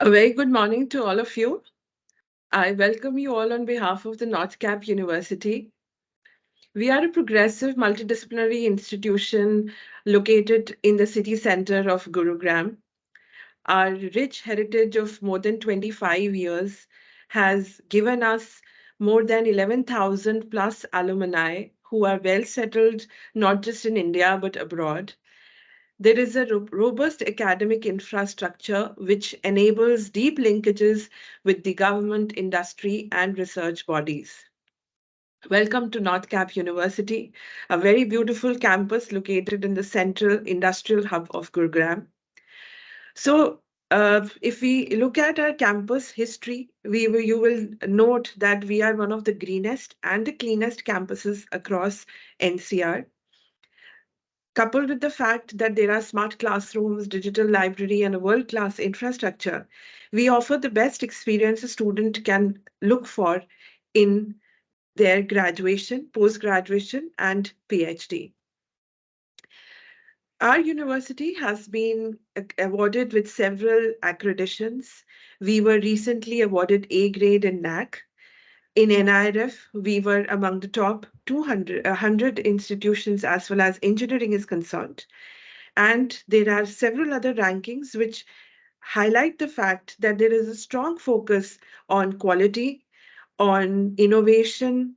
A very good morning to all of you. I welcome you all on behalf of the NorthCap University. We are a progressive multidisciplinary institution located in the city center of Gurugram. Our rich heritage of more than 25 years has given us more than 11,000 plus alumni who are well settled not just in India but abroad. There is a robust academic infrastructure which enables deep linkages with the government, industry, and research bodies. Welcome to NorthCap University, a very beautiful campus located in the central industrial hub of Gurugram. So, if we look at our campus history, you will note that we are one of the greenest and the cleanest campuses across NCR. Coupled with the fact that there are smart classrooms, digital library, and a world-class infrastructure, we offer the best experience a student can look for in their graduation, post-graduation, and PhD. Our university has been awarded with several accreditations. We were recently awarded A grade in NAC. In NIRF, we were among the top 100 institutions as well as engineering is concerned. And there are several other rankings which highlight the fact that there is a strong focus on quality, on innovation,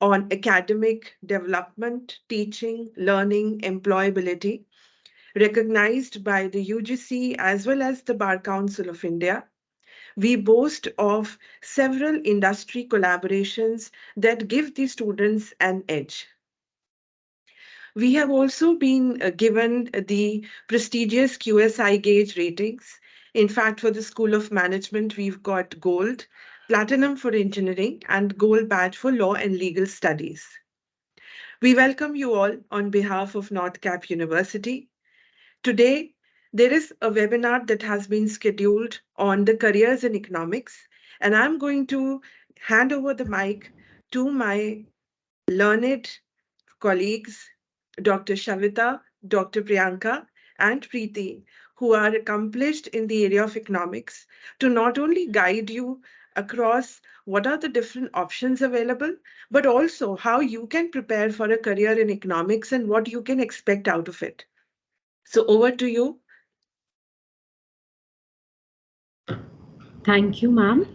on academic development, teaching, learning, employability, recognized by the UGC as well as the Bar Council of India. We boast of several industry collaborations that give the students an edge. We have also been given the prestigious QSI Gauge ratings. In fact, for the School of Management, we've got gold, platinum for engineering, and gold badge for law and legal studies. We welcome you all on behalf of NorthCap University. Today, there is a webinar that has been scheduled on the careers in economics, and I'm going to hand over the mic to my learned colleagues, Dr. Shaveta, Dr. Priyanka, and Preeti, who are accomplished in the area of economics, to not only guide you across what are the different options available, but also how you can prepare for a career in economics and what you can expect out of it. So over to you. Thank you, ma'am,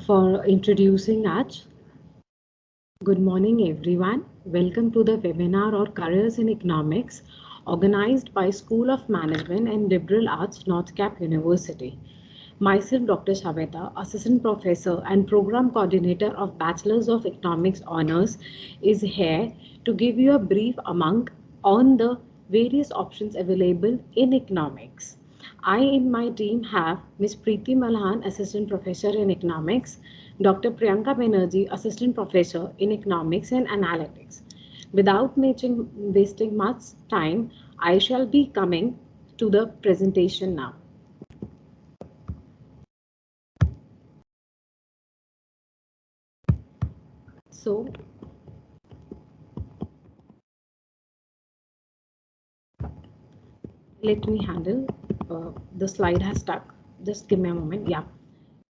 for introducing us. Good morning, everyone. Welcome to the webinar or Careers in Economics, organized by School of Management and Liberal Arts, NorthCap University. Myself, Dr. Shaveta, Assistant Professor and Program Coordinator of Bachelor's of Economics Honors, is here to give you a brief on the various options available in economics. I in my team have Ms. Preeti Malhan, Assistant Professor in Economics, Dr. Priyanka Banerji, Assistant Professor in Economics and Analytics. Without wasting much time, I shall be coming to the presentation now. So, let me handle, the slide has stuck. Just give me a moment. Yeah.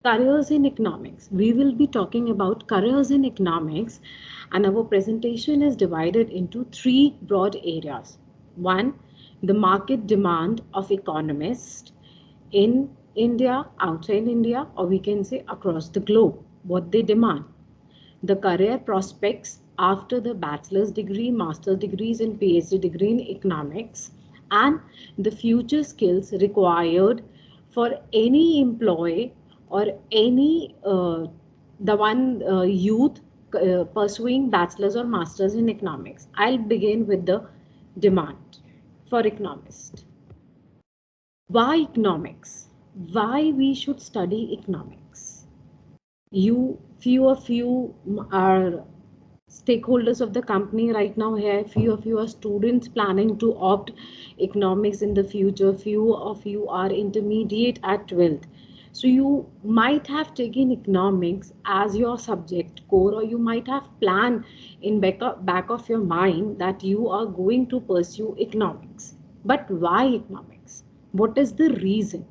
Careers in economics. We will be talking about careers in economics, and our presentation is divided into three broad areas. One, the market demand of economists in India, outside India, or we can say across the globe, what they demand. The career prospects after the bachelor's degree, master's degrees, and PhD degree in economics, and the future skills required for any employee or any the one youth pursuing bachelor's or master's in economics. I'll begin with the demand for economists. Why economics? Why we should study economics? Few of you are stakeholders of the company right now here. Few of you are students planning to opt economics in the future. Few of you are intermediate at 12th. So you might have taken economics as your subject core, or you might have planned in back of your mind that you are going to pursue economics. But why economics? What is the reason?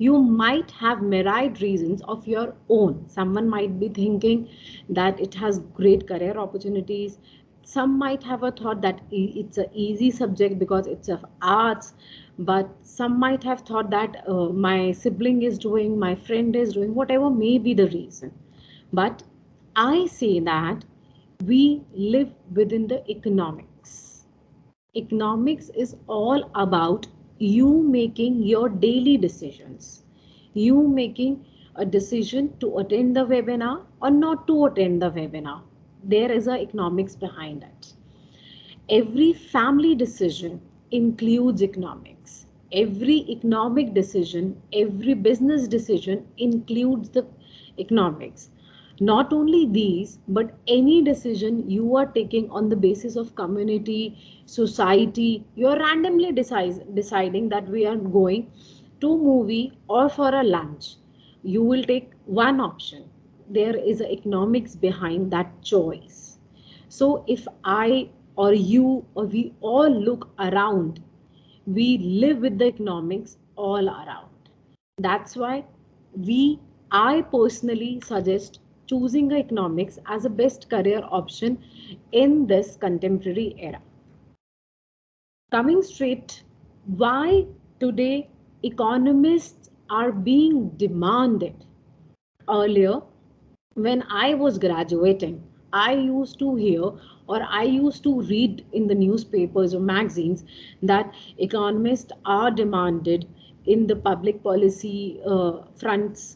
You might have myriad reasons of your own. Someone might be thinking that it has great career opportunities. Some might have a thought that it's an easy subject because it's of arts, but some might have thought that my sibling is doing, my friend is doing, whatever may be the reason. But I say that we live within the economics. Economics is all about you making your daily decisions. You making a decision to attend the webinar or not to attend the webinar. There is a economics behind it. Every family decision includes economics. Every economic decision, every business decision includes the economics. Not only these, but any decision you are taking on the basis of community, society, you are randomly deciding that we are going to movie or for a lunch. You will take one option. There is a economics behind that choice. So if I or you or we all look around, we live with the economics all around. That's why I personally suggest choosing economics as a best career option in this contemporary era. Coming straight, why today economists are being demanded. Earlier, when I was graduating, I used to hear or I used to read in the newspapers or magazines that economists are demanded in the public policy fronts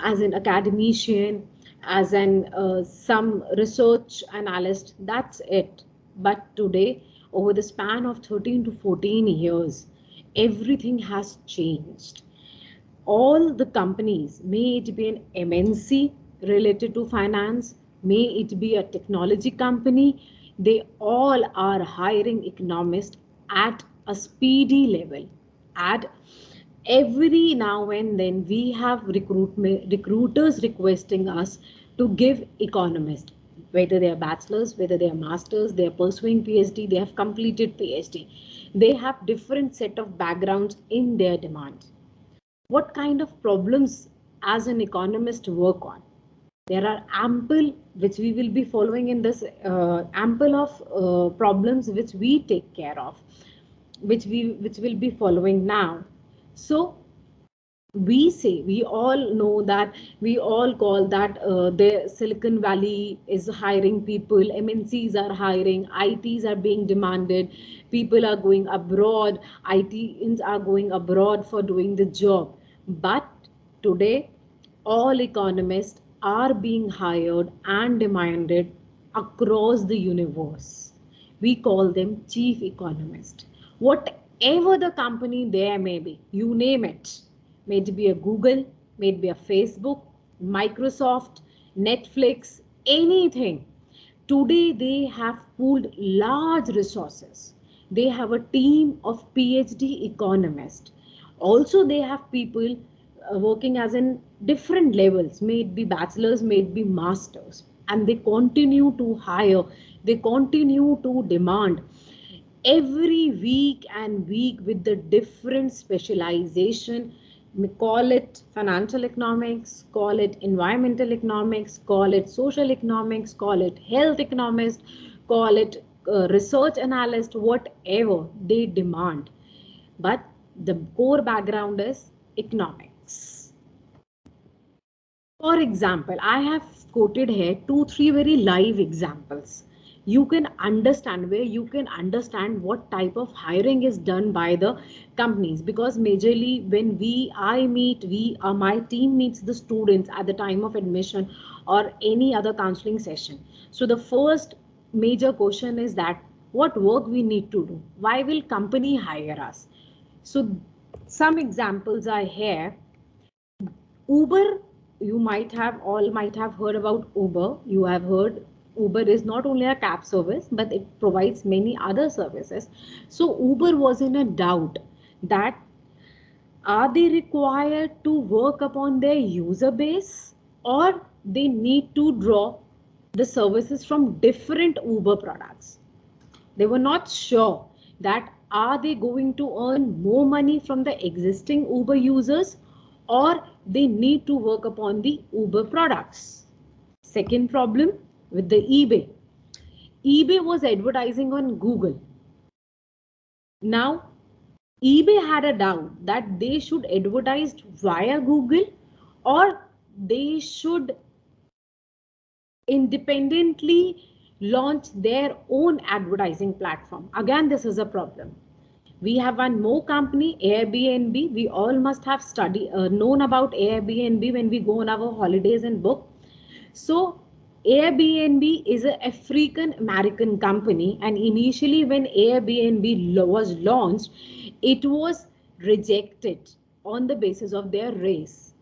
as an academician, as an some research analyst. That's it. But today, over the span of 13 to 14 years, everything has changed. All the companies, may it be an MNC related to finance, may it be a technology company, they all are hiring economists at a speedy level. At every now and then, we have recruiters requesting us to give economists, whether they are bachelors, whether they are masters, they are pursuing PhD, they have completed PhD. They have different set of backgrounds in their demand. What kind of problems as an economist work on? There are ample, which we will be following in this, ample of problems which we take care of, which will be following now. So we say, we all know that, we all call that the Silicon Valley is hiring people, MNCs are hiring, ITs are being demanded, people are going abroad, ITs are going abroad for doing the job. But today, all economists are being hired and demanded across the universe. We call them chief economist. Whatever the company there may be, you name it, may it be a Google, may it be a Facebook, Microsoft, Netflix, anything. Today they have pooled large resources. They have a team of PhD economists. Also, they have people working as in different levels, may it be bachelors, may it be masters, and they continue to hire, they continue to demand every week and week with the different specialization. Call it financial economics, call it environmental economics, call it social economics, call it health economist, call it research analyst, whatever they demand. But the core background is economics. For example, I have quoted here 2 3 very live examples. You can understand, where you can understand what type of hiring is done by the companies, because majorly when my team meets the students at the time of admission or any other counseling session. So the first major question is that what work we need to do, why will company hire us? So some examples are here. Uber, you might have heard about Uber. You have heard Uber is not only a cab service, but it provides many other services. So Uber was in a doubt that are they required to work upon their user base, or they need to draw the services from different Uber products. They were not sure that are they going to earn more money from the existing Uber users, or they need to work upon the Uber products. Second problem with the eBay. eBay was advertising on Google. Now, eBay had a doubt that they should advertise via Google or they should independently launch their own advertising platform. Again, this is a problem. We have one more company, Airbnb. We all must have known about Airbnb when we go on our holidays and book. So Airbnb is an African American company, and initially when Airbnb was launched, it was rejected on the basis of their race.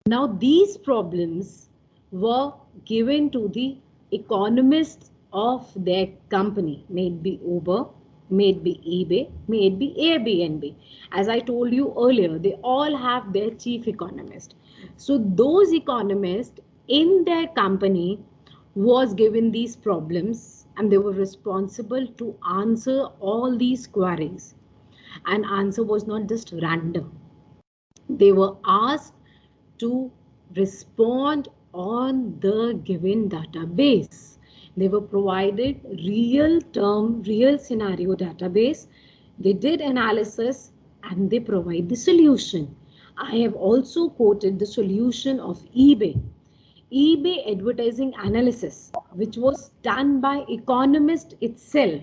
Now these problems were given to the economists of their company, may it be Uber, may it be eBay, may it be Airbnb. As I told you earlier, they all have their chief economist. So those economists in their company was given these problems and they were responsible to answer all these queries. And answer was not just random. They were asked to respond on the given database. They were provided real term, real scenario database. They did analysis and they provide the solution. I have also quoted the solution of eBay. eBay advertising analysis, which was done by economist itself,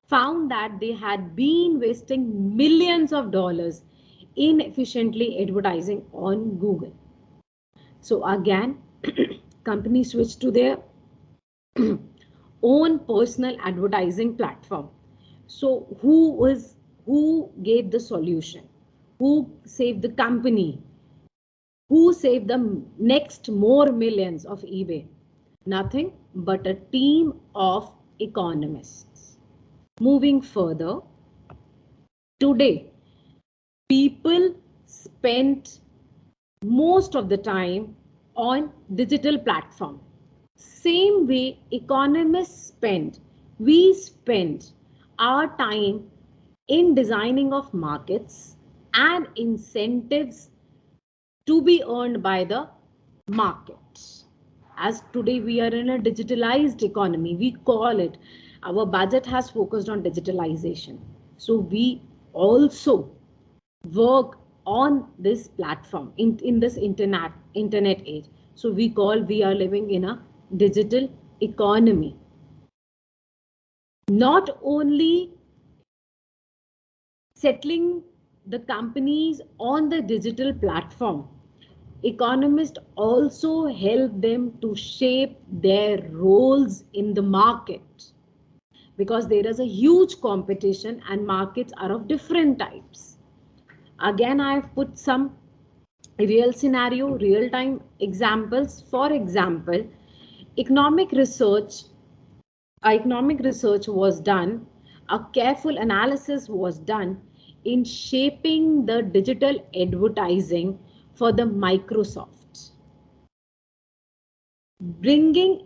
found that they had been wasting millions of dollars inefficiently advertising on Google. So again, companies switched to their own personal advertising platform. So who gave the solution? Who saved the company? Who saved the next more millions of eBay? Nothing but a team of economists. Moving further, today people spent most of the time on digital platform. Same way economists we spend our time in designing of markets and incentives to be earned by the markets. As today we are in a digitalized economy, we call it, our budget has focused on digitalization. So we also work on this platform in this internet age. So we are living in a digital economy. Not only settling the companies on the digital platform, economists also help them to shape their roles in the market, because there is a huge competition and markets are of different types. Again, I have put some real scenario, real time examples. For example, economic research economic research was done, a careful analysis was done in shaping the digital advertising for the Microsoft. Bringing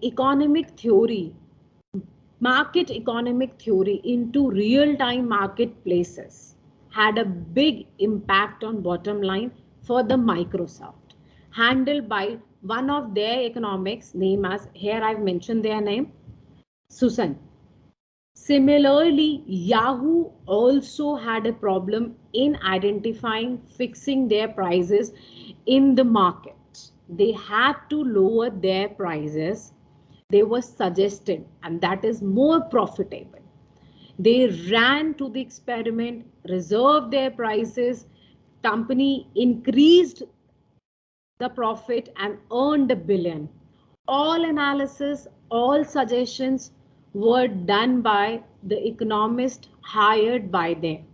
market economic theory into real-time marketplaces had a big impact on bottom line for the Microsoft, handled by one of their economics, name as, here I've mentioned their name, Susan. Similarly, Yahoo also had a problem in identifying, fixing their prices in the market. They had to lower their prices. They were suggested, and that is more profitable. They ran to the experiment, reserved their prices, company increased the profit and earned $1 billion. All analysis, all suggestions were done by the economist hired by them.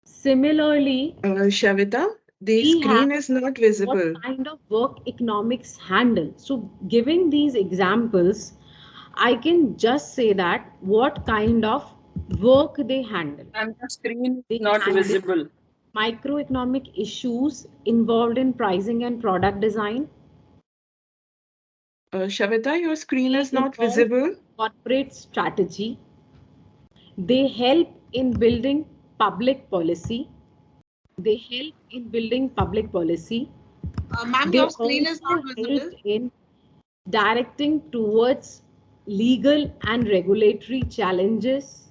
Similarly, Shavita, the we have screen is not what visible. kind of work economics handle. So giving these examples, I can just say that what kind of work they handle. And the screen is They not handle visible. microeconomic issues involved in pricing and product design. Shavita, your screen They is not involve visible. corporate strategy. They help in building public policy. They help in building public policy. Ma'am, They your screen is also not help visible. in directing towards legal and regulatory challenges.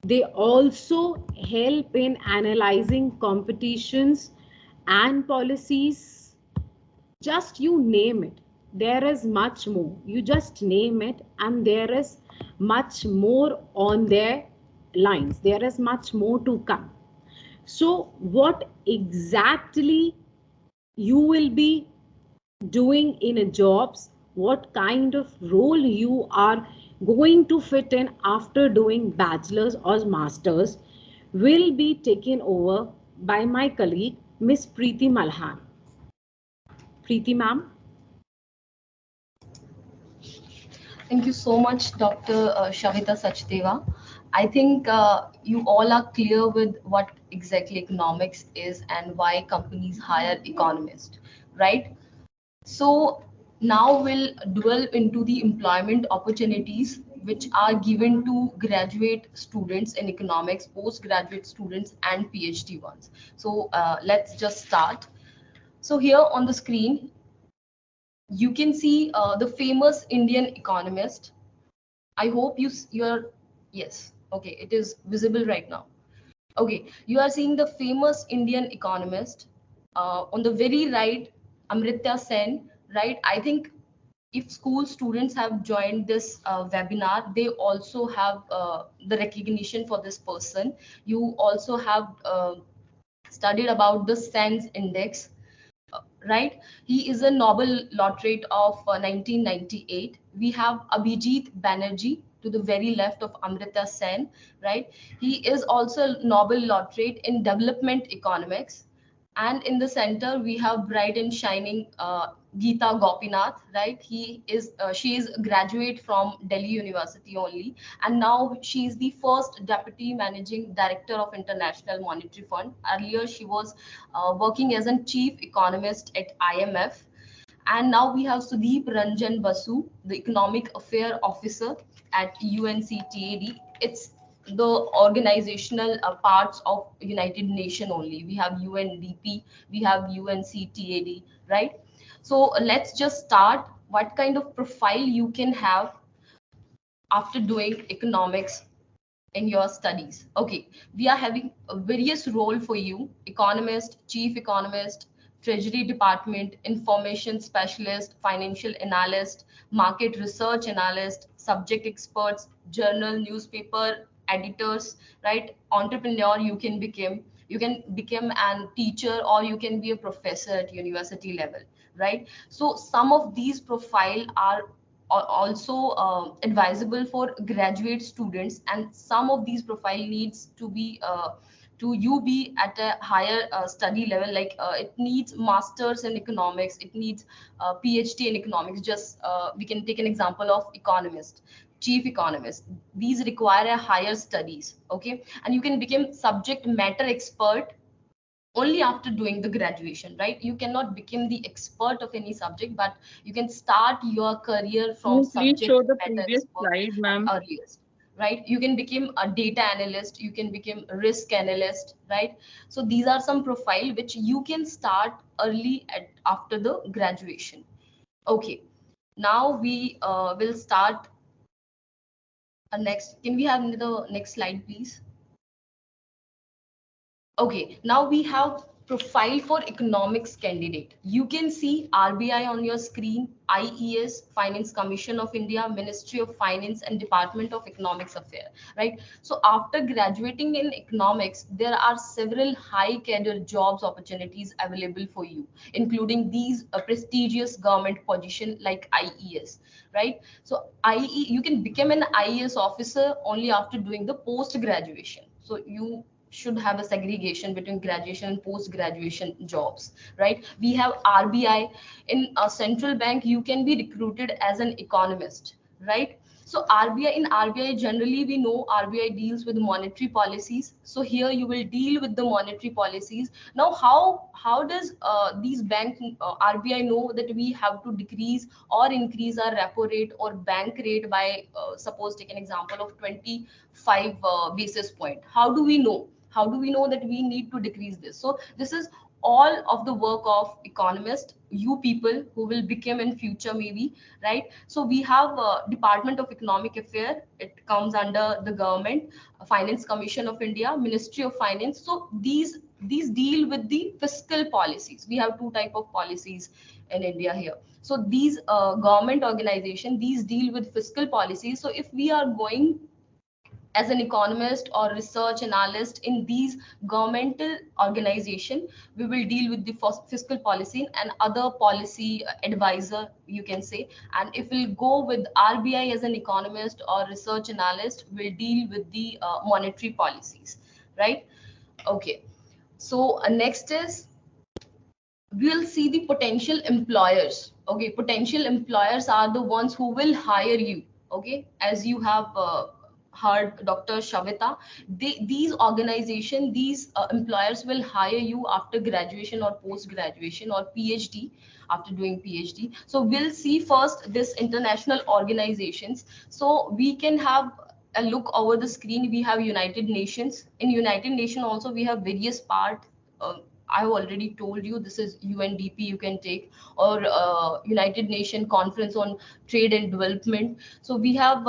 They also help in analyzing competitions and policies. Just you name it. There is much more. You just name it, and there is much more on their lines. There is much more to come. So, what exactly you will be doing in a jobs, what kind of role you are going to fit in after doing bachelor's or master's will be taken over by my colleague Miss Preeti Malhan. Preeti ma'am. Thank you so much, Dr. Shaveta Sachdeva. I think you all are clear with what exactly economics is and why companies hire economists, right? So now we'll delve into the employment opportunities which are given to graduate students in economics, postgraduate students, and PhD ones. So let's just start. So here on the screen, you can see the famous Indian economist. I hope you're yes. Okay, it is visible right now. Okay, you are seeing the famous Indian economist on the very right, Amritya Sen. Right, I think if school students have joined this webinar, they also have the recognition for this person. You also have studied about the SENS index, right? He is a Nobel laureate of 1998. We have Abhijit Banerjee to the very left of Amrita Sen, right? He is also a Nobel laureate in development economics. And in the center, we have bright and shining Geeta Gopinath, right? She is a graduate from Delhi University only, and now she is the first deputy managing director of International Monetary Fund. Earlier, she was working as a chief economist at IMF. And now we have Sudeep Ranjan Basu, the economic affair officer at UNCTAD. It's the organizational parts of United Nation only. We have UNDP, we have UNCTAD, right? So let's just start. What kind of profile you can have after doing economics in your studies? Okay, we are having a various role for you: economist, chief economist, treasury department, information specialist, financial analyst, market research analyst, subject experts, journal, newspaper editors, right? Entrepreneur you can become. You can become an teacher, or you can be a professor at university level, right? So some of these profile are also advisable for graduate students, and some of these profile needs to be to you be at a higher study level, like it needs masters in economics, it needs PhD in economics. Just we can take an example of economist, chief economist. These require a higher studies, okay? And you can become subject matter expert only after doing the graduation, right? You cannot become the expert of any subject, but you can start your career Can from you please show subject the matter previous expert slide, at ma'am? earliest, right? You can become a data analyst, you can become a risk analyst, right? So these are some profile which you can start early at after the graduation. Okay, now we will start next. Can we have the next slide, please? Okay, now we have profile for economics candidate. You can see RBI on your screen, IES, Finance Commission of India, Ministry of Finance, and Department of Economics Affairs, right? So after graduating in economics, there are several high cadre jobs opportunities available for you, including these prestigious government position like IES, right? So you can become an IES officer only after doing the post graduation. So you should have a segregation between graduation and post graduation jobs, right? We have RBI. In a central bank you can be recruited as an economist, right? So RBI, in RBI generally we know RBI deals with monetary policies. So here you will deal with the monetary policies. Now how does these RBI know that we have to decrease or increase our repo rate or bank rate by suppose take an example of 25 basis point? How do we know? How do we know that we need to decrease this? So this is all of the work of economists, you people who will become in future maybe, right? So we have Department of Economic Affairs. It comes under the government, Finance Commission of India, Ministry of Finance. So these deal with the fiscal policies. We have two type of policies in India here. So these government organization, these deal with fiscal policies. So if we are going as an economist or research analyst in these governmental organization, we will deal with the fiscal policy and other policy advisor, you can say. And if we'll go with RBI as an economist or research analyst, we'll deal with the monetary policies, right? Okay. So next is we'll see the potential employers. Okay, potential employers are the ones who will hire you. Okay, as you have heard Dr. Shaveta, these organization, these employers will hire you after graduation or post graduation or PhD, after doing PhD. So we'll see first this international organizations. So we can have a look over the screen. We have United Nations. In United Nations also we have various part. I have already told you this is UNDP, you can take, or United Nations Conference on Trade and Development. So we have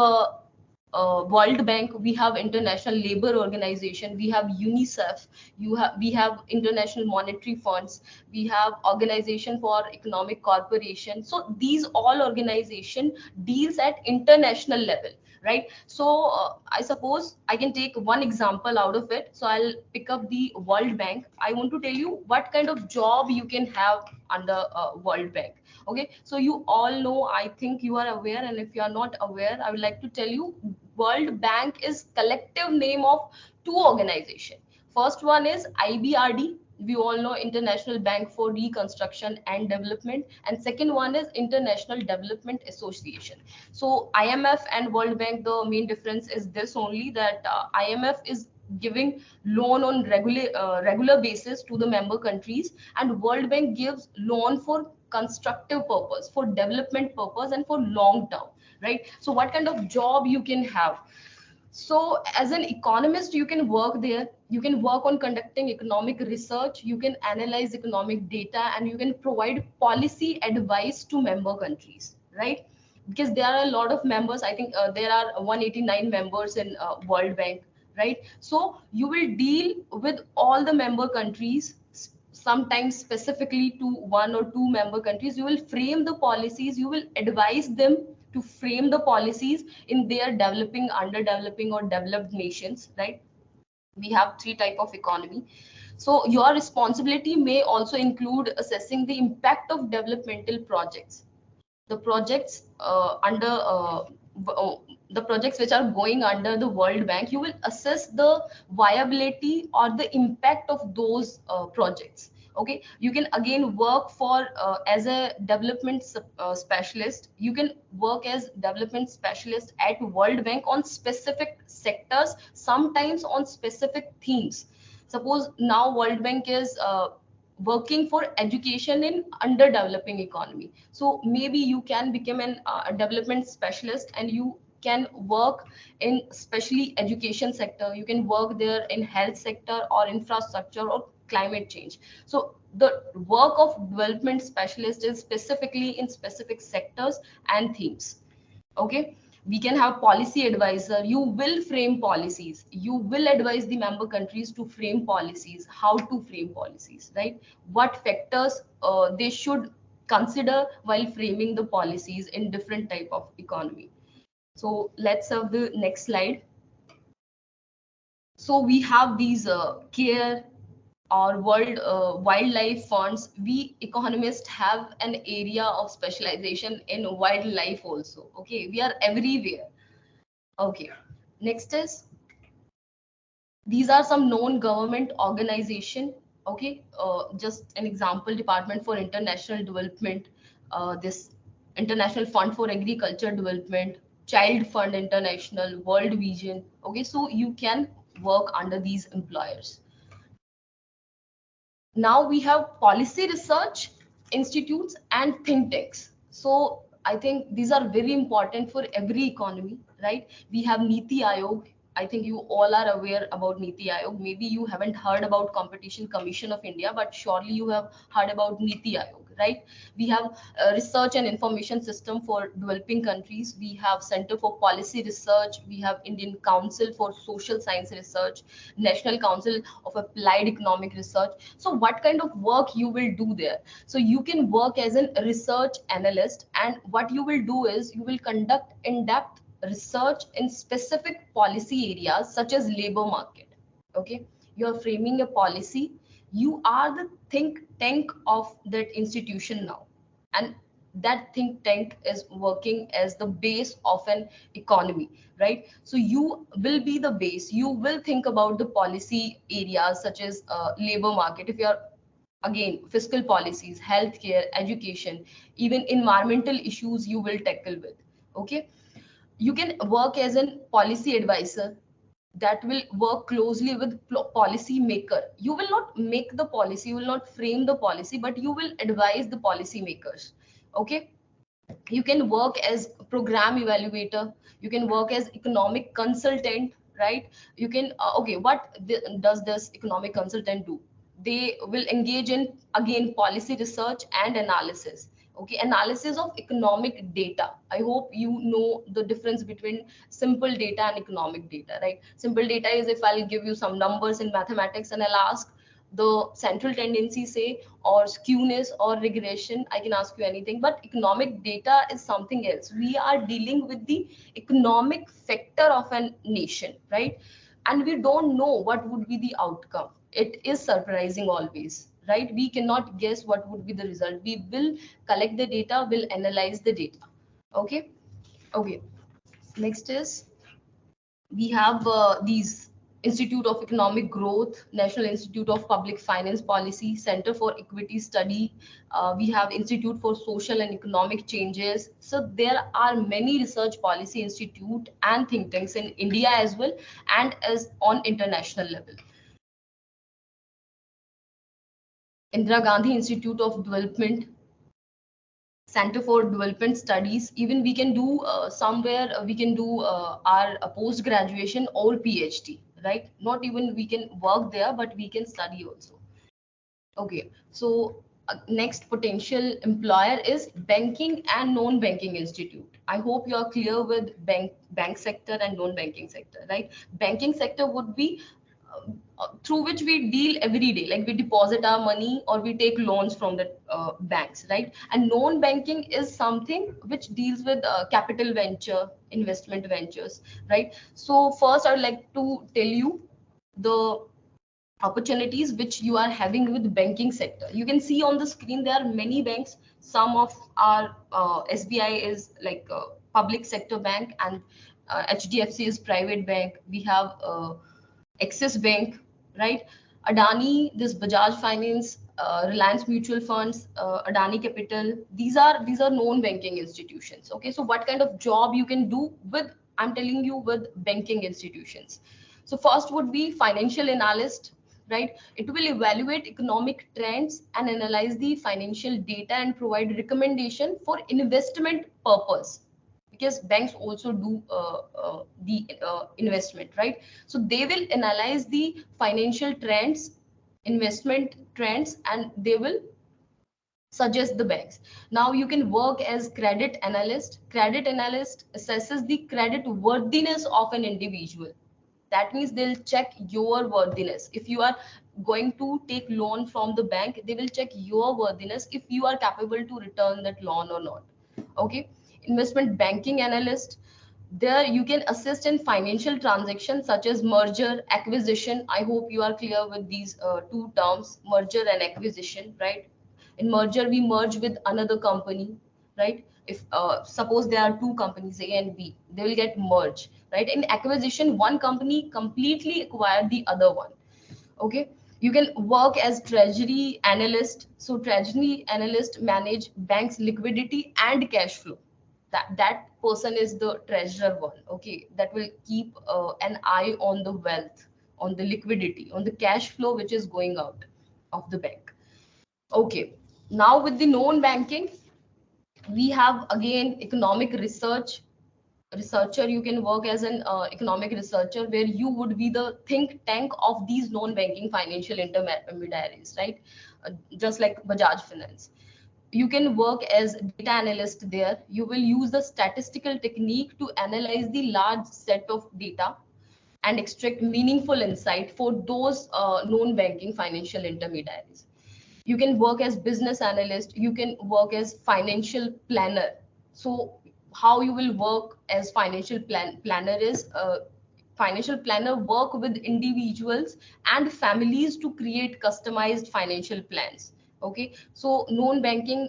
World Bank, we have International Labor Organization, we have UNICEF, we have International Monetary Funds, we have Organization for Economic Cooperation. So these all organization deals at international level, right? So I suppose I can take one example out of it. So I'll pick up the World Bank. I want to tell you what kind of job you can have under World Bank. Okay, so you all know, I think you are aware, and if you are not aware, I would like to tell you World Bank is collective name of two organization. First one is IBRD, we all know, International Bank for Reconstruction and Development, and second one is International Development Association. So IMF and World Bank, the main difference is this only, that IMF is giving loan on regular basis to the member countries, and World Bank gives loan for constructive purpose, for development purpose, and for long term, right? So what kind of job you can have? So as an economist, you can work there, you can work on conducting economic research, you can analyze economic data, and you can provide policy advice to member countries, right? Because there are a lot of members, I think there are 189 members in World Bank, right? So you will deal with all the member countries, sometimes specifically to one or two member countries. You will frame the policies, you will advise them to frame the policies in their developing, underdeveloping, or developed nations, right? We have three type of economy. So your responsibility may also include assessing the impact of developmental projects, the projects the projects which are going under the World Bank. You will assess the viability or the impact of those projects. Okay, you can again work for as a development specialist. You can work as development specialist at World Bank on specific sectors, sometimes on specific themes. Suppose now World Bank is working for education in underdeveloping economy, so maybe you can become an a development specialist, and you can work in especially education sector, you can work there in health sector or infrastructure or climate change. So the work of development specialist is specifically in specific sectors and themes. Okay, we can have policy advisor. You will frame policies, you will advise the member countries to frame policies, how to frame policies, right? What factors they should consider while framing the policies in different type of economy. So let's have the next slide. So we have these care or world wildlife funds. We economists have an area of specialization in wildlife also. Okay, we are everywhere. Okay, next is, these are some known government organization. Okay, just an example: Department for International Development, this International Fund for Agriculture Development, Child Fund International, World Vision. Okay, so you can work under these employers. Now we have policy research institutes and think tanks. So I think these are very important for every economy, right? We have Niti Aayog. I think you all are aware about Niti Aayog. Maybe you haven't heard about Competition Commission of India, but surely you have heard about Niti Aayog, right? We have research and information system for developing countries. We have Center for Policy Research. We have Indian Council for Social Science Research, National Council of Applied Economic Research. So what kind of work you will do there? So you can work as a research analyst, and what you will do is you will conduct in-depth research in specific policy areas such as labor market. Okay, you are framing a policy. You are the think tank of that institution now, and that think tank is working as the base of an economy, right? So you will be the base. You will think about the policy areas such as labor market. If you are, again, fiscal policies, healthcare, education, even environmental issues you will tackle with. Okay, you can work as a policy advisor that will work closely with policy maker. You will not make the policy, you will not frame the policy, but you will advise the policy makers. Okay, you can work as program evaluator, you can work as economic consultant, right? You can okay, what does this economic consultant do? They will engage in, again, policy research and analysis. Okay, analysis of economic data. I hope you know the difference between simple data and economic data, right? Simple data is if I'll give you some numbers in mathematics and I'll ask the central tendency, say, or skewness or regression, I can ask you anything. But economic data is something else. We are dealing with the economic factor of a nation, right? And we don't know what would be the outcome. It is surprising always, right? We cannot guess what would be the result. We will collect the data, will analyze the data. Okay, okay. Next is, we have these Institute of Economic Growth, National Institute of Public Finance Policy, Center for Equity Study. We have Institute for Social and Economic Changes. So there are many research policy institute and think tanks in India as well, and as on international level. Indira Gandhi Institute of Development, Center for Development Studies. Even we can do somewhere, we can do our post graduation or PhD, right? Not even we can work there, but we can study also. Okay, so next potential employer is banking and non-banking institute. I hope you are clear with bank sector and non-banking sector, right? Banking sector would be through which we deal every day, like we deposit our money or we take loans from the banks, right? And non-banking is something which deals with capital venture, investment ventures, right? So first, I'd like to tell you the opportunities which you are having with banking sector. You can see on the screen there are many banks. Some of our SBI is like a public sector bank, and HDFC is private bank. We have Axis Bank, right? Adani, this Bajaj Finance, Reliance Mutual Funds, Adani Capital. These are known banking institutions. Okay, so what kind of job you can do with? I'm telling you, with banking institutions. So first would be financial analyst, right? It will evaluate economic trends and analyze the financial data and provide recommendation for investment purpose, because banks also do the investment, right? So they will analyze the financial trends, investment trends, and they will suggest the banks. Now you can work as credit analyst. Credit analyst assesses the credit worthiness of an individual. That means they'll check your worthiness. If you are going to take loan from the bank, they will check your worthiness, if you are capable to return that loan or not. Okay, investment banking analyst, there you can assist in financial transactions such as merger, acquisition. I hope you are clear with these two terms, merger and acquisition, right? In merger, we merge with another company, right? If suppose there are two companies, A and B, they will get merged, right? In acquisition, one company completely acquired the other one. Okay, you can work as treasury analyst. So treasury analyst manage banks liquidity and cash flow. That person is the treasurer one, okay, that will keep an eye on the wealth, on the liquidity, on the cash flow which is going out of the bank. Okay, now with the known banking, we have again economic researcher. You can work as an economic researcher, where you would be the think tank of these non-banking financial intermediaries, right? Just like Bajaj Finance. You can work as data analyst there. You will use the statistical technique to analyze the large set of data and extract meaningful insight for those non-banking financial intermediaries. You can work as business analyst, you can work as financial planner. So how you will work as planner is, financial planner work with individuals and families to create customized financial plans. Okay, so known banking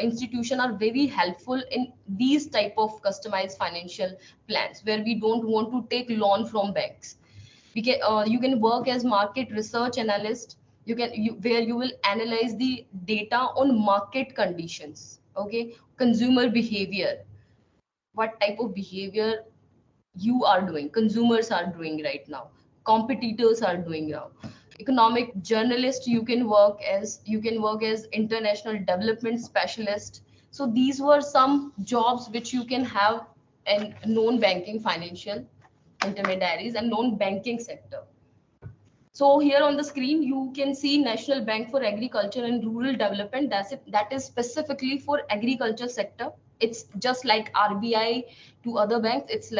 institution are very helpful in these type of customized financial plans, where we don't want to take loan from banks. You can work as market research analyst. Where you will analyze the data on market conditions, okay, consumer behavior, what type of behavior you are doing, consumers are doing right now, competitors are doing now. Economic journalist, you can work as international development specialist. So these were some jobs which you can have in non banking financial intermediaries and non banking sector. So here on the screen, you can see National Bank for Agriculture and Rural Development. That is specifically for agriculture sector. It's just like RBI to other banks. It's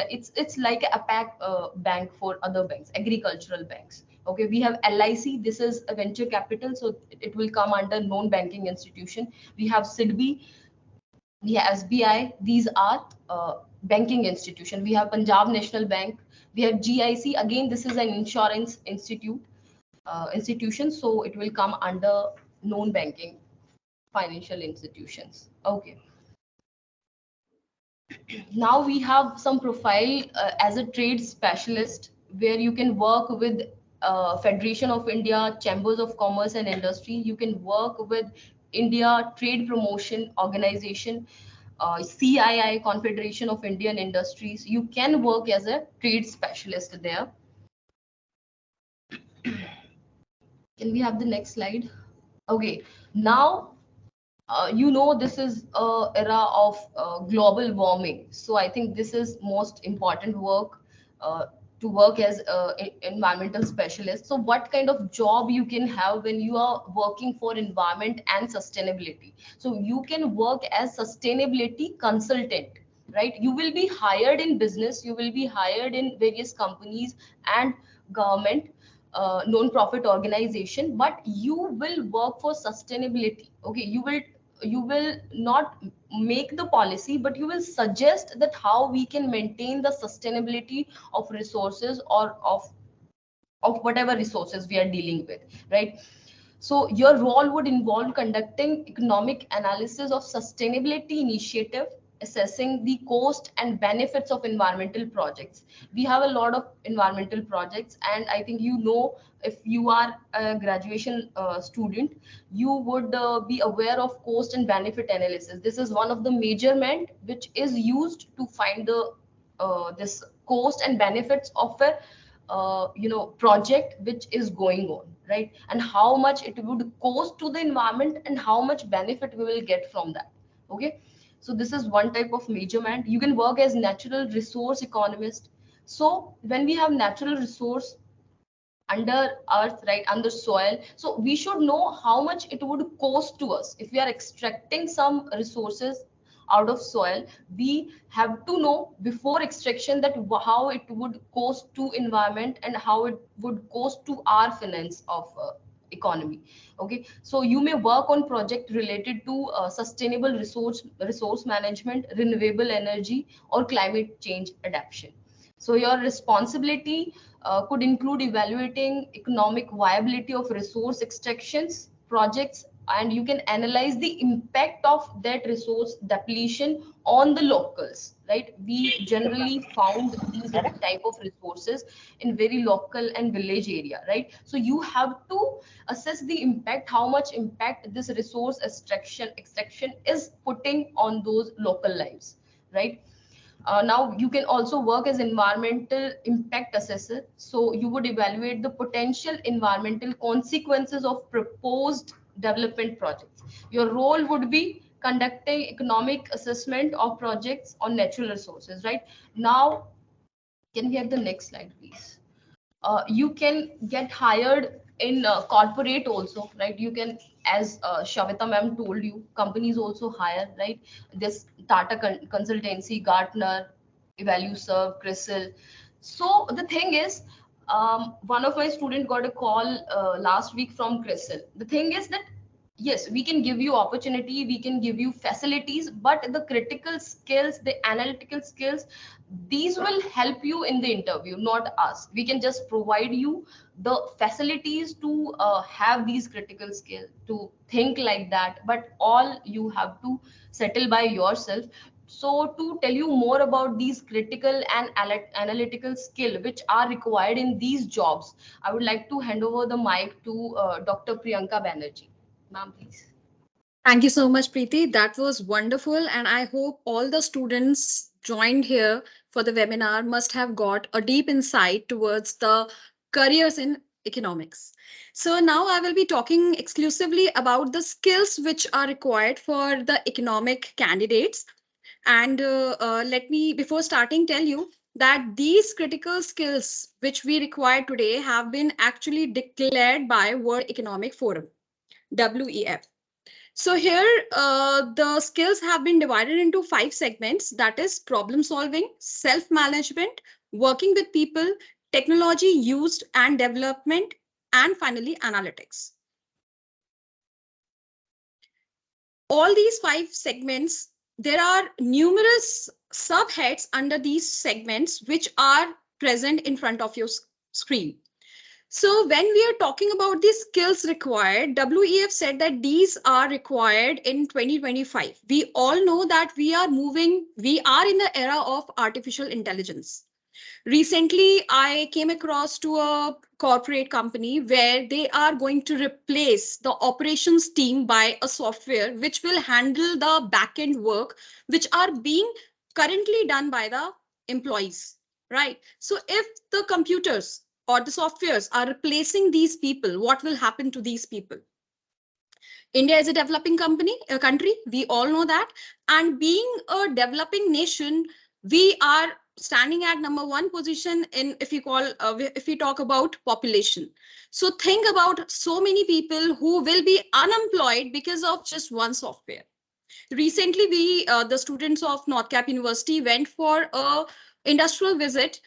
like a pack bank for other banks, agricultural banks. Okay, we have LIC. This is a venture capital, so it will come under non-banking institution. We have SIDBI, we have SBI. These are banking institution. We have Punjab National Bank. We have GIC. Again, this is an insurance institution, so it will come under non-banking financial institutions. Okay, now we have some profile as a trade specialist, where you can work with Federation of India, Chambers of Commerce and Industry. You can work with India Trade Promotion Organization, CII, Confederation of Indian Industries. You can work as a trade specialist there. Can we have the next slide? Okay, now this is a era of global warming. So I think this is most important work, uh, to work as environmental specialist. So what kind of job you can have when you are working for environment and sustainability? So you can work as sustainability consultant, right? You will be hired in business, you will be hired in various companies and government, non-profit organization, but you will work for sustainability. Okay, you will not make the policy, but you will suggest that how we can maintain the sustainability of resources, or of whatever resources we are dealing with, right? So your role would involve conducting economic analysis of sustainability initiative, assessing the cost and benefits of environmental projects. We have a lot of environmental projects, and I think if you are a graduation student, you would be aware of cost and benefit analysis. This is one of the measurement which is used to find the this cost and benefits of a project which is going on, right? And how much it would cost to the environment and how much benefit we will get from that. Okay, so this is one type of measurement. You can work as natural resource economist. So when we have natural resource under earth, right, under soil, so we should know how much it would cost to us if we are extracting some resources out of soil. We have to know before extraction that how it would cost to environment and how it would cost to our finance of economy. Okay, so you may work on project related to sustainable resource management, renewable energy, or climate change adaptation. So your responsibility could include evaluating economic viability of resource extractions projects, and you can analyze the impact of that resource depletion on the locals, right? We generally found these type of resources in very local and village area, right? So you have to assess the impact, how much impact this resource extraction is putting on those local lives, right? Now you can also work as environmental impact assessor. So you would evaluate the potential environmental consequences of proposed development projects. Your role would be conducting economic assessment of projects on natural resources, right? Now, can we have the next slide, please? You can get hired in corporate also, right? You can, as Shavita ma'am told you, companies also hire, right? This Tata Consultancy, Gartner, Evalueserve, Crystal. So the thing is, one of my students got a call last week from Crystal. The thing is that yes, we can give you opportunity, we can give you facilities, but the critical skills, the analytical skills, these will help you in the interview, not us. We can just provide you the facilities to have these critical skills, to think like that, but all you have to settle by yourself. So to tell you more about these critical and analytical skill which are required in these jobs, I would like to hand over the mic to Dr. Priyanka Banerjee. Ma'am, please. Thank you so much, Preeti. That was wonderful. And I hope all the students joined here for the webinar must have got a deep insight towards the careers in economics. So now I will be talking exclusively about the skills which are required for the economic candidates. And let me, before starting, tell you that these critical skills which we require today have been actually declared by World Economic Forum, WEF. So here, the skills have been divided into 5 segments. That is problem solving, self-management, working with people, technology used and development, and finally analytics. All these 5 segments, there are numerous subheads under these segments which are present in front of your screen. So when we are talking about the skills required, WEF said that these are required in 2025. We all know that we are in the era of artificial intelligence. Recently, I came across to a corporate company where they are going to replace the operations team by a software which will handle the back-end work, which are being currently done by the employees, right? So if the computers or the softwares are replacing these people, what will happen to these people? India is a developing country. We all know that. And being a developing nation, we are standing at number 1 position in, if we talk about population. So think about so many people who will be unemployed because of just one software. Recently, the students of NorthCap University went for a industrial visit,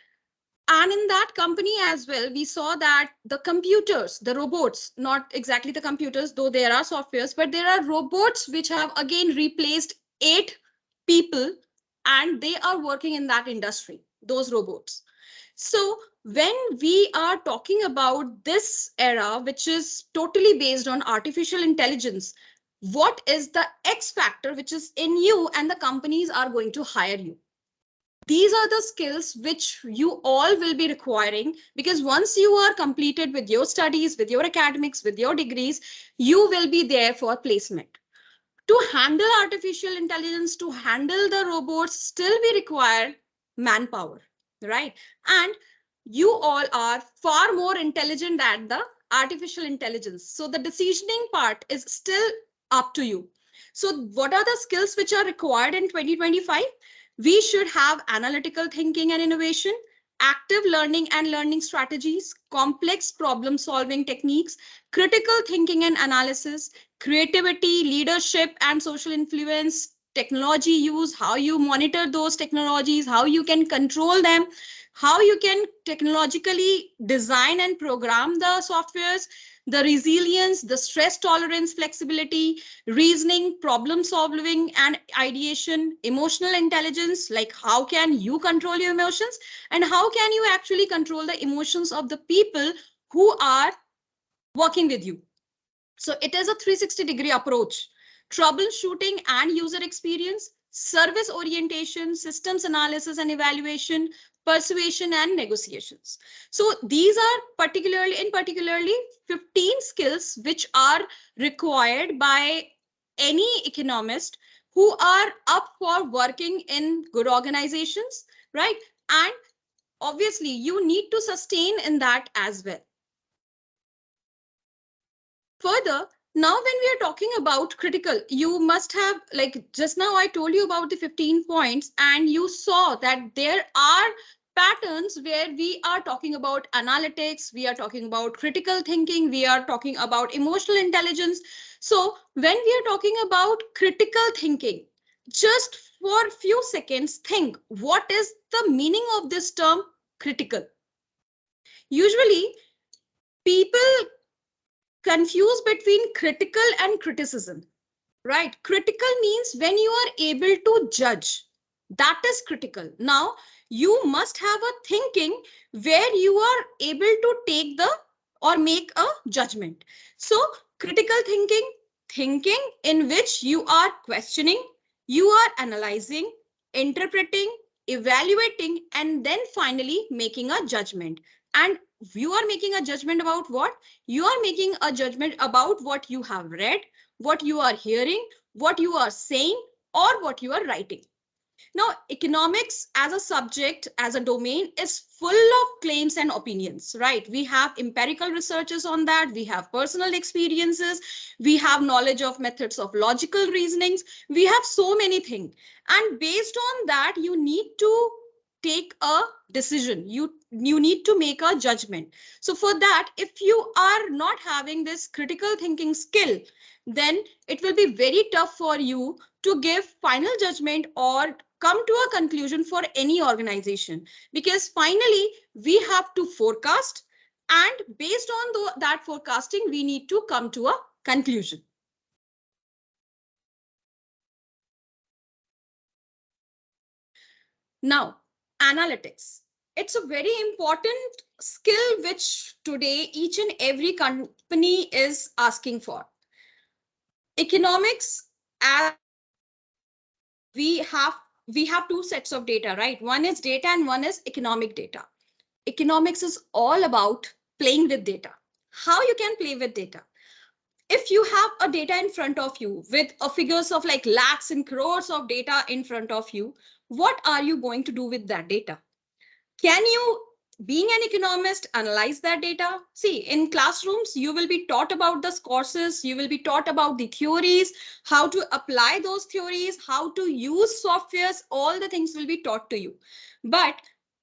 and in that company as well, we saw that the computers, the robots, not exactly the computers, though there are softwares, but there are robots which have again replaced 8 people, and they are working in that industry, those robots. So when we are talking about this era, which is totally based on artificial intelligence, what is the X factor which is in you and the companies are going to hire you? These are the skills which you all will be requiring, because once you are completed with your studies, with your academics, with your degrees, you will be there for placement. To handle artificial intelligence, to handle the robots, still we require manpower, right? And you all are far more intelligent than the artificial intelligence. So the decisioning part is still up to you. So what are the skills which are required in 2025? We should have analytical thinking and innovation, active learning and learning strategies, complex problem solving techniques, critical thinking and analysis, creativity, leadership and social influence, technology use, how you monitor those technologies, how you can control them, how you can technologically design and program the softwares, the resilience, the stress tolerance, flexibility, reasoning, problem solving and ideation, emotional intelligence, like how can you control your emotions and how can you actually control the emotions of the people who are working with you. So it is a 360-degree approach: troubleshooting and user experience, service orientation, systems analysis and evaluation, persuasion and negotiations. So these are particularly 15 skills which are required by any economist who are up for working in good organizations, right? And obviously you need to sustain in that as well. Further, now when we are talking about critical, you must have, like just now I told you about the 15 points, and you saw that there are patterns where we are talking about analytics, we are talking about critical thinking, we are talking about emotional intelligence. So when we are talking about critical thinking, just for a few seconds, think what is the meaning of this term critical. Usually people confuse between critical and criticism, right? Critical means when you are able to judge. That is critical. Now, you must have a thinking where you are able to take the or make a judgment. So, critical thinking, thinking in which you are questioning, you are analyzing, interpreting, evaluating, and then finally making a judgment. And you are making a judgment about what? You are making a judgment about what you have read, what you are hearing, what you are saying, or what you are writing. Now, economics as a subject, as a domain, is full of claims and opinions, right? We have empirical researches on that. We have personal experiences. We have knowledge of methods of logical reasonings. We have so many things. And based on that, you need to take a decision. You need to make a judgment. So for that, if you are not having this critical thinking skill, then it will be very tough for you to give final judgment or come to a conclusion for any organization, because finally we have to forecast, and based on that forecasting we need to come to a conclusion. Now, analytics, it's a very important skill which today each and every company is asking for. Economics, as we have we have two sets of data, right? One is data and one is economic data. Economics is all about playing with data. How you can play with data? If you have a data in front of you with a figures of like lakhs and crores of data in front of you, what are you going to do with that data? Can you, being an economist, analyze that data? See, in classrooms, you will be taught about the courses, you will be taught about the theories, how to apply those theories, how to use softwares, all the things will be taught to you. But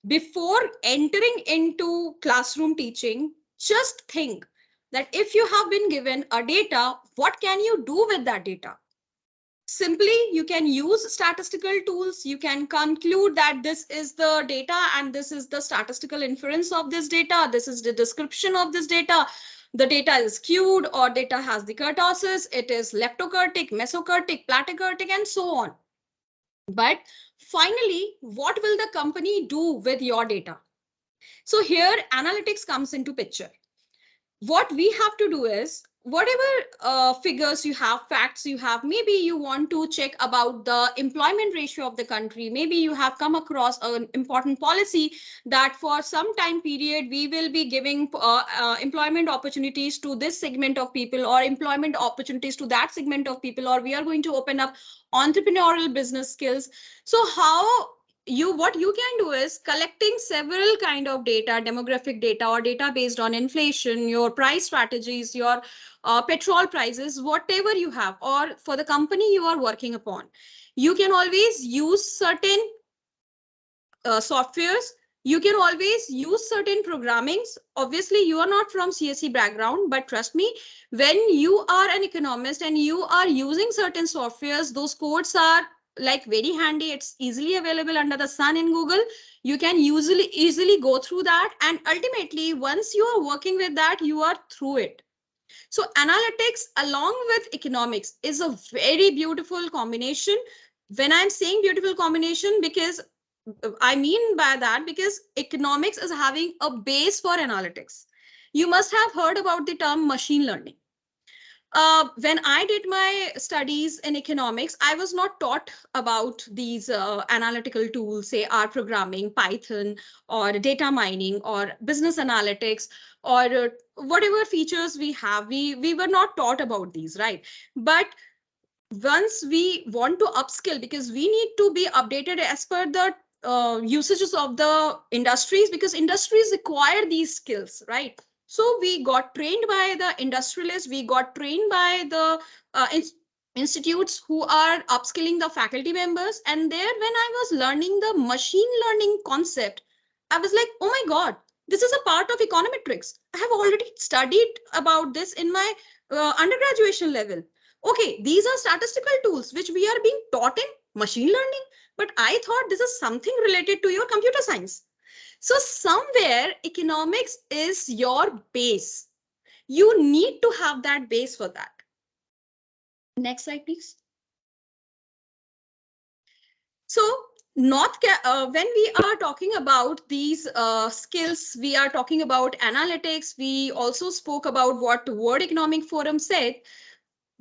before entering into classroom teaching, just think that if you have been given a data, what can you do with that data? Simply, you can use statistical tools. You can conclude that this is the data and this is the statistical inference of this data. This is the description of this data. The data is skewed or data has the kurtosis. It is leptokurtic, mesokurtic, platykurtic, and so on. But finally, what will the company do with your data? So here analytics comes into picture. What we have to do is, whatever figures you have, facts you have, maybe you want to check about the employment ratio of the country, maybe you have come across an important policy that for some time period we will be giving employment opportunities to this segment of people, or employment opportunities to that segment of people, or we are going to open up entrepreneurial business skills. So how what you can do is collecting several kind of data, demographic data or data based on inflation, your price strategies, your petrol prices, whatever you have, or for the company you are working upon. You can always use certain softwares. You can always use certain programmings. Obviously, you are not from CSE background, but trust me, when you are an economist and you are using certain softwares, those codes are like very handy. It's easily available under the sun in Google. You can easily go through that. And ultimately, once you are working with that, you are through it. So analytics along with economics is a very beautiful combination. When I'm saying beautiful combination, because I mean by that, because economics is having a base for analytics. You must have heard about the term machine learning. When I did my studies in economics, I was not taught about these analytical tools, say R programming, Python, or data mining, or business analytics, or whatever features we have. We were not taught about these, right? But once we want to upskill, because we need to be updated as per the usages of the industries, because industries require these skills, right? So we got trained by the industrialists, we got trained by the institutes who are upskilling the faculty members. And there, when I was learning the machine learning concept, I was like, oh my God, this is a part of econometrics. I have already studied about this in my undergraduation level. Okay, these are statistical tools which we are being taught in machine learning, but I thought this is something related to your computer science. So somewhere economics is your base. You need to have that base for that. Next slide, please. So when we are talking about these skills, we are talking about analytics. We also spoke about what World Economic Forum said.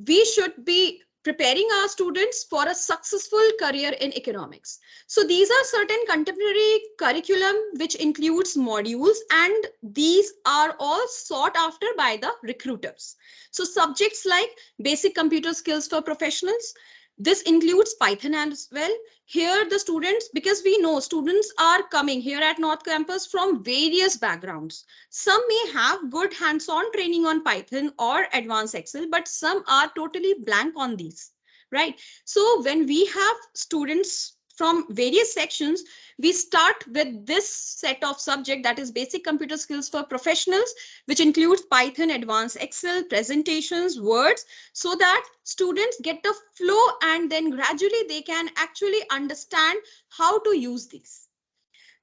We should be preparing our students for a successful career in economics. So these are certain contemporary curriculum which includes modules, and these are all sought after by the recruiters. So subjects like basic computer skills for professionals. This includes Python as well. Here the students, because we know students are coming here at North Campus from various backgrounds. Some may have good hands-on training on Python or advanced Excel, but some are totally blank on these, right? So when we have students from various sections, we start with this set of subject, that is basic computer skills for professionals, which includes Python, advanced Excel, presentations, words, so that students get the flow and then gradually they can actually understand how to use these.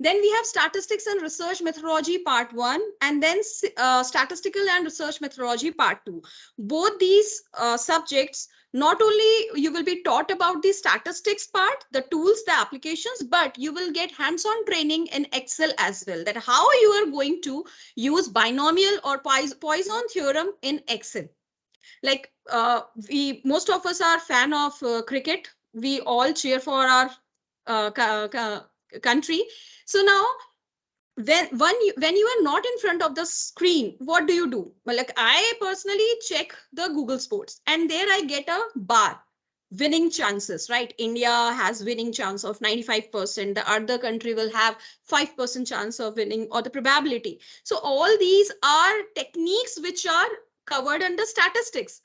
Then we have statistics and research methodology part 1, and then statistical and research methodology part 2. Both these subjects, not only you will be taught about the statistics part, the tools, the applications, but you will get hands-on training in Excel as well, that how you are going to use binomial or Poisson theorem in Excel. Like we most of us are fan of cricket. We all cheer for our country. So now when you are not in front of the screen, what do? Well, like I personally check the Google Sports, and there I get a bar winning chances, right? India has winning chance of 95%, the other country will have 5% chance of winning, or the probability. So all these are techniques which are covered under statistics,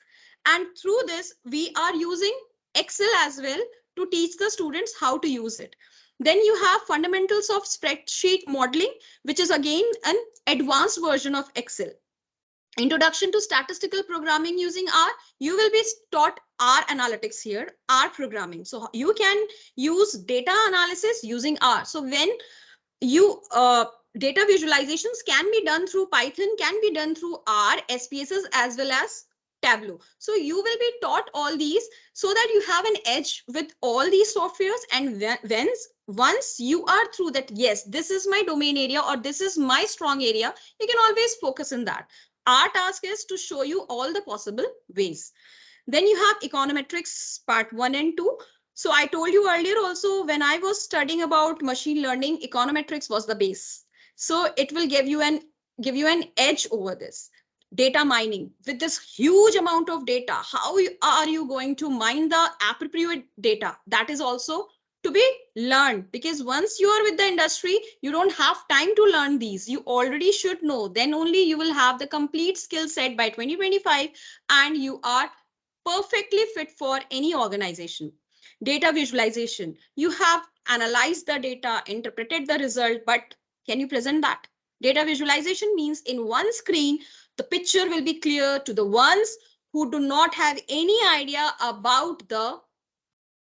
and through this we are using Excel as well to teach the students how to use it. Then you have fundamentals of spreadsheet modeling, which is again an advanced version of Excel. Introduction to statistical programming using R. You will be taught R analytics here, R programming. So you can use data analysis using R. So when you data visualizations can be done through Python, can be done through R, SPSS, as well as Tableau. So you will be taught all these so that you have an edge with all these softwares. And once you are through that, yes, this is my domain area or this is my strong area, you can always focus in that. Our task is to show you all the possible ways. Then you have econometrics part 1 and 2. So I told you earlier also, when I was studying about machine learning, econometrics was the base. So it will give you an edge over this. Data mining, with this huge amount of data, how are you going to mine the appropriate data? That is also to be learned, because once you are with the industry, you don't have time to learn these. You already should know. Then only you will have the complete skill set by 2025, and you are perfectly fit for any organization. Data visualization, you have analyzed the data, interpreted the result, but can you present that? Data visualization means in one screen, the picture will be clear to the ones who do not have any idea about the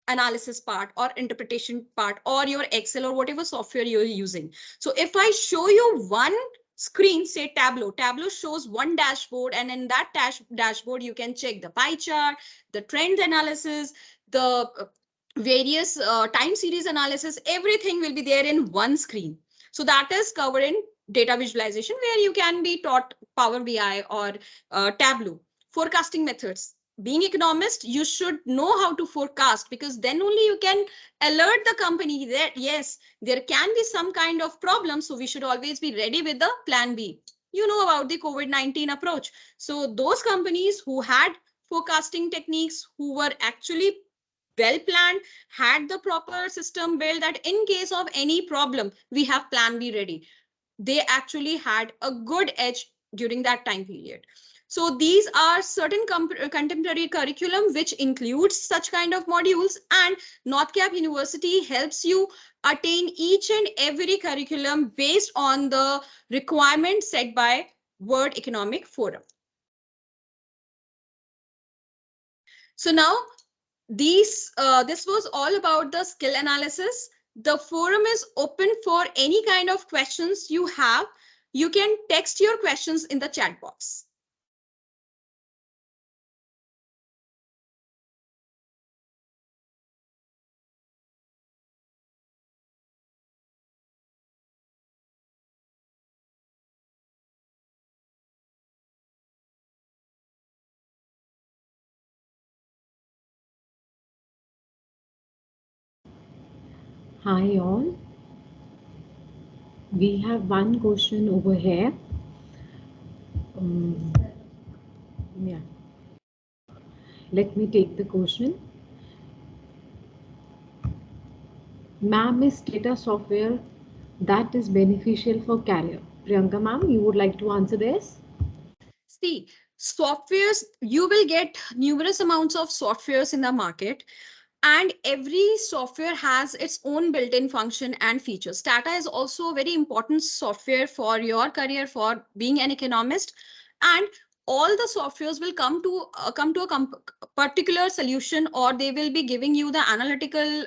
analysis part or interpretation part or your Excel or whatever software you're using. So if I show you one screen, say Tableau shows one dashboard, and in that dashboard you can check the pie chart, the trend analysis, the various time series analysis. Everything will be there in one screen. So that is covered in data visualization, where you can be taught Power BI or Tableau. Forecasting methods, being economist, you should know how to forecast, because then only you can alert the company that yes, there can be some kind of problem, so we should always be ready with the plan B. You know about the COVID-19 approach. So those companies who had forecasting techniques, who were actually well planned, had the proper system built that in case of any problem, we have plan B ready. They actually had a good edge during that time period. So these are certain contemporary curriculum which includes such kind of modules, and NorthCap University helps you attain each and every curriculum based on the requirements set by World Economic Forum. So now this was all about the skill analysis. The forum is open for any kind of questions you have. You can text your questions in the chat box. Hi all. We have one question over here. Um, yeah. Let me take the question. Ma'am, is data software that is beneficial for career? Priyanka ma'am, you would like to answer this? See, softwares, you will get numerous amounts of softwares in the market, and every software has its own built-in function and features. Stata is also a very important software for your career, for being an economist, and all the softwares will come to a particular solution, or they will be giving you the analytical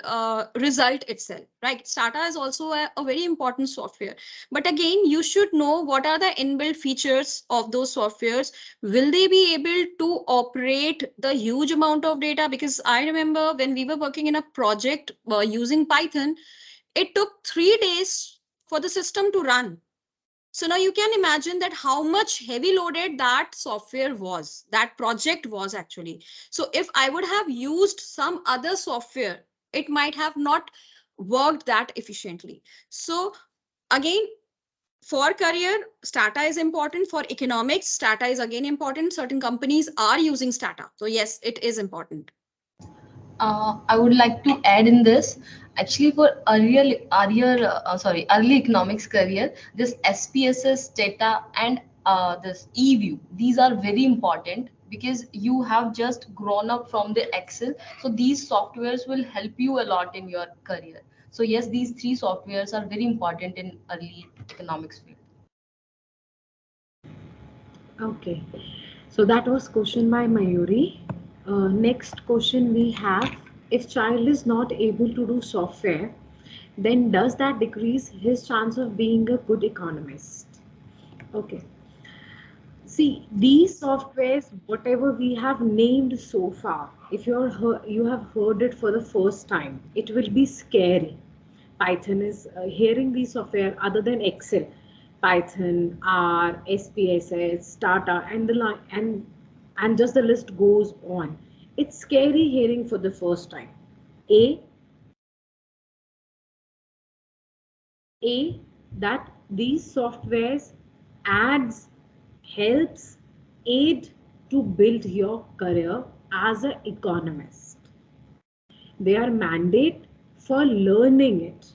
result itself, right? Stata is also a very important software, but again, you should know what are the inbuilt features of those softwares. Will they be able to operate the huge amount of data? Because I remember when we were working in a project using Python, it took 3 days for the system to run. So now you can imagine that how much heavy loaded that software was, that project was actually. So if I would have used some other software, it might have not worked that efficiently. So again, for career, Stata is important. For economics, Stata is again important. Certain companies are using Stata. So yes, it is important. I would like to add in this. Actually, for early economics career, this SPSS data and this eView, these are very important because you have just grown up from the Excel. So these softwares will help you a lot in your career. So yes, these three softwares are very important in early economics field. Okay. So that was question by Mayuri. Next question we have, if child is not able to do software, then does that decrease his chance of being a good economist? Okay. See, these softwares, whatever we have named so far, if you have heard it for the first time, it will be scary. Python is hearing these software other than Excel, Python, R, SPSS, Stata, and and just the list goes on. It's scary hearing for the first time. A A that these softwares adds, helps, aid to build your career as an economist. They are mandate for learning it,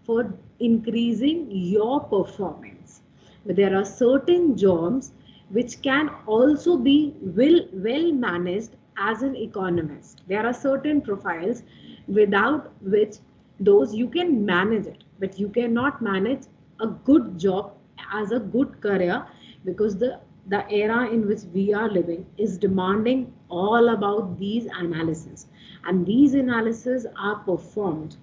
for increasing your performance. But there are certain jobs which can also be well managed as an economist. There are certain profiles without which those you can manage it, but you cannot manage a good job as a good career, because the era in which we are living is demanding all about these analysis, and these analyses are performed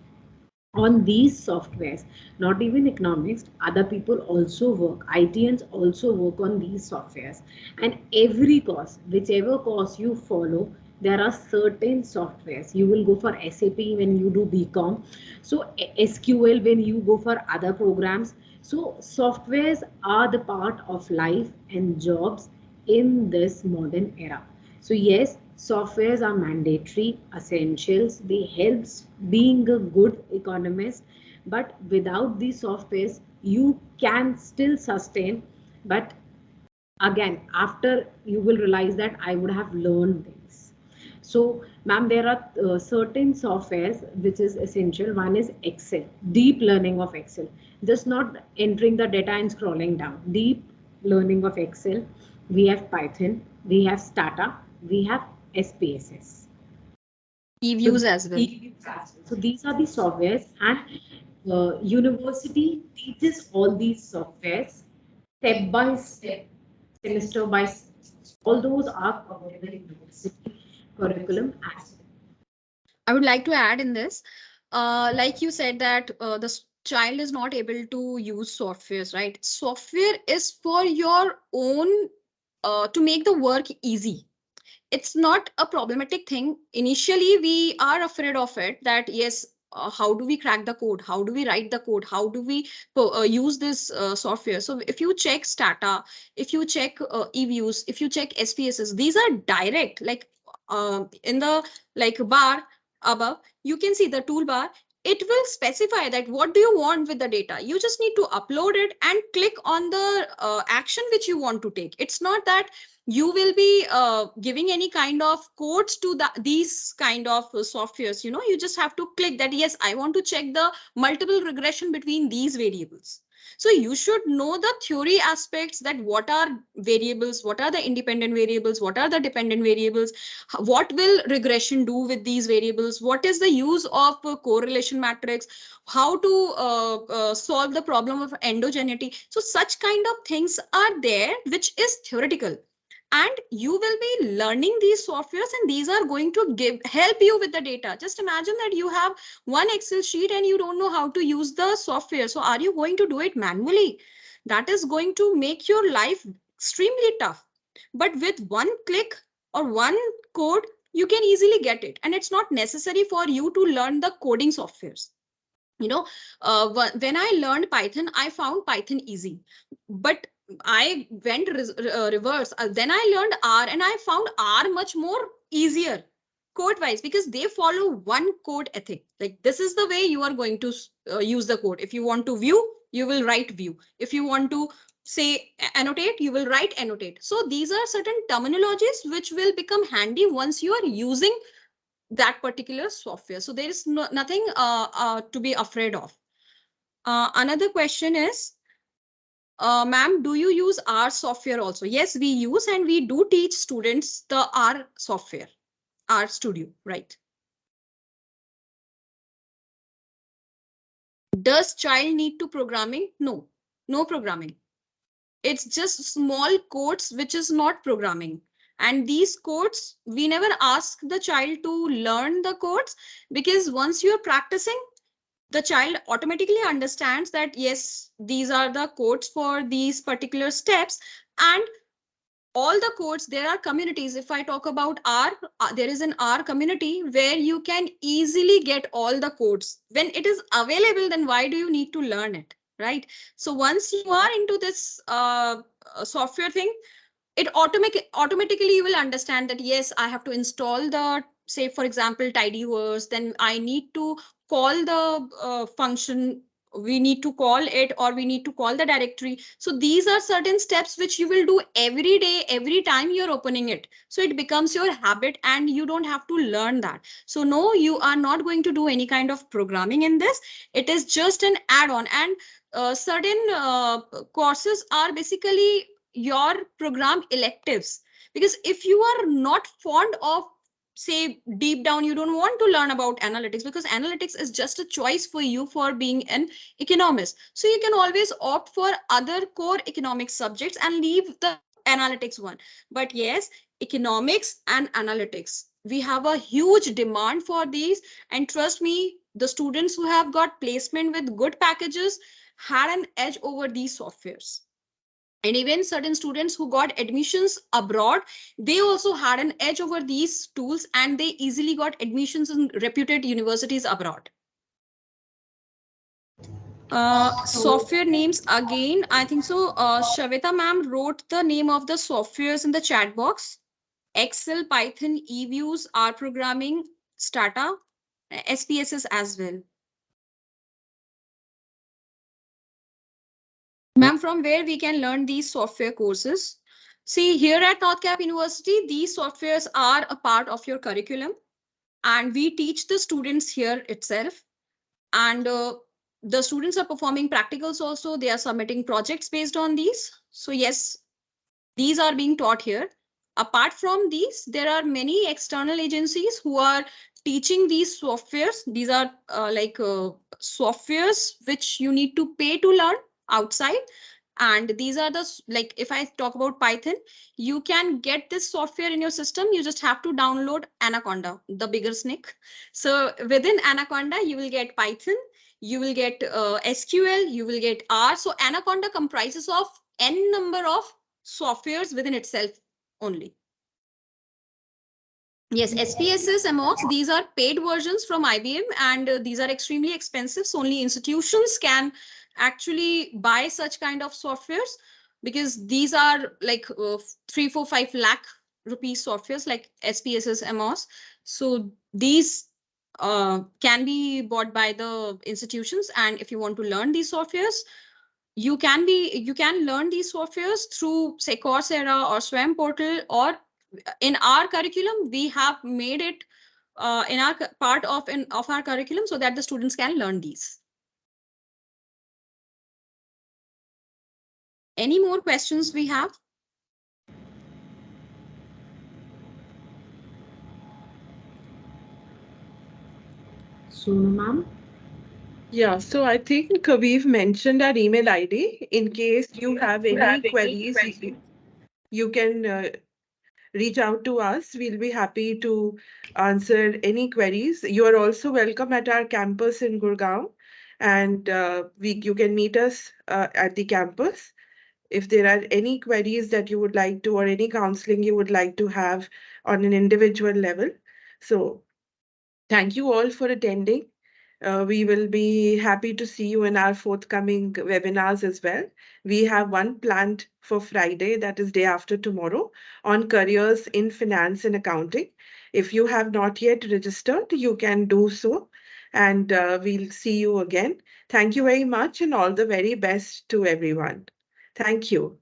on these softwares. Not even economics, other people also work, ITNs also work on these softwares. And every course, whichever course you follow, there are certain softwares. You will go for SAP when you do BCom, so SQL when you go for other programs. So softwares are the part of life and jobs in this modern era. So yes, softwares are mandatory, essentials. They helps being a good economist. But without these softwares, you can still sustain. But again, after you will realize that I would have learned things. So, ma'am, there are certain softwares which is essential. One is Excel, deep learning of Excel. Just not entering the data and scrolling down. Deep learning of Excel. We have Python, we have Stata, we have SPSS. So, E-views as well. so these are the softwares, and university teaches all these softwares step by step, semester by semester. All those are covered in the university curriculum as well. I would like to add in this, like you said that child is not able to use softwares, right? Software is for your own, to make the work easy. It's not a problematic thing. Initially, we are afraid of it that yes, how do we crack the code? How do we write the code? How do we use this software? So if you check Stata, if you check eViews, if you check SPSS, these are direct, like in the like bar above, you can see the toolbar. It will specify that what do you want with the data. You just need to upload it and click on the action which you want to take. It's not that you will be giving any kind of codes to these kind of softwares. You just have to click that yes, I want to check the multiple regression between these variables. So you should know the theory aspects, that what are variables, what are the independent variables, what are the dependent variables, what will regression do with these variables, what is the use of correlation matrix, how to solve the problem of endogeneity. So such kind of things are there which is theoretical, and you will be learning these softwares, and these are going to help you with the data. Just imagine that you have one Excel sheet and you don't know how to use the software. So are you going to do it manually? That is going to make your life extremely tough. But with one click or one code, you can easily get it, and it's not necessary for you to learn the coding softwares. When I learned Python, I found Python easy, but I went reverse. Then I learned R, and I found R much more easier code wise, because they follow one code ethic. Like this is the way you are going to use the code. If you want to view, you will write view. If you want to say annotate, you will write annotate. So these are certain terminologies which will become handy once you are using that particular software. So there is nothing to be afraid of. Another question is, ma'am, do you use R software also? Yes, we use, and we do teach students the R software, R Studio, right? Does child need to programming? No, no programming. It's just small codes which is not programming. And these codes, we never ask the child to learn the codes, because once you're practicing, the child automatically understands that yes, these are the codes for these particular steps. And all the codes, there are communities. If I talk about R, there is an R community where you can easily get all the codes. When it is available, then why do you need to learn it, right? So once you are into this software thing, it automatically you will understand that yes, I have to install the, say for example, tidyverse, then I need to call the function, we need to call it, or we need to call the directory. So these are certain steps which you will do every day, every time you're opening it. So it becomes your habit, and you don't have to learn that. So no, you are not going to do any kind of programming in this. It is just an add-on. And certain courses are basically your program electives, because if you are not fond of, say deep down you don't want to learn about analytics, because analytics is just a choice for you for being an economist, so you can always opt for other core economic subjects and leave the analytics one. But yes, economics and analytics, we have a huge demand for these. And trust me, the students who have got placement with good packages had an edge over these softwares. And even certain students who got admissions abroad, they also had an edge over these tools, and they easily got admissions in reputed universities abroad. So Software names again, I think so. Shaveta ma'am wrote the name of the softwares in the chat box. Excel, Python, eViews, R programming, Stata, SPSS as well. Ma'am, from where we can learn these software courses? See, here at NorthCap University, these softwares are a part of your curriculum, and we teach the students here itself. And the students are performing practicals also. They are submitting projects based on these. So yes, these are being taught here. Apart from these, there are many external agencies who are teaching these softwares. These are softwares which you need to pay to learn outside. And these are the, like, if I talk about Python, you can get this software in your system. You just have to download Anaconda, the bigger snake. So within Anaconda, you will get Python, you will get SQL, you will get R. So Anaconda comprises of n number of softwares within itself only. Yes, SPSS, MOX, these are paid versions from IBM, and these are extremely expensive. So only institutions can actually buy such kind of softwares, because these are like 3, 4, 5 lakh rupees softwares like SPSS, MOS. So these can be bought by the institutions. And if you want to learn these softwares, you can learn these softwares through, say, Coursera or Swam portal, or in our curriculum we have made it in our part of our curriculum, so that the students can learn these. Any more questions we have? Sonu ma'am? Yeah, so I think we've mentioned our email ID. In case you have any queries, you can reach out to us. We'll be happy to answer any queries. You are also welcome at our campus in Gurgaon, and you can meet us at the campus. If there are any queries that you would like to, or any counseling you would like to have on an individual level. So thank you all for attending. We will be happy to see you in our forthcoming webinars as well. We have one planned for Friday, that is day after tomorrow, on careers in finance and accounting. If you have not yet registered, you can do so, and we'll see you again. Thank you very much, and all the very best to everyone. Thank you.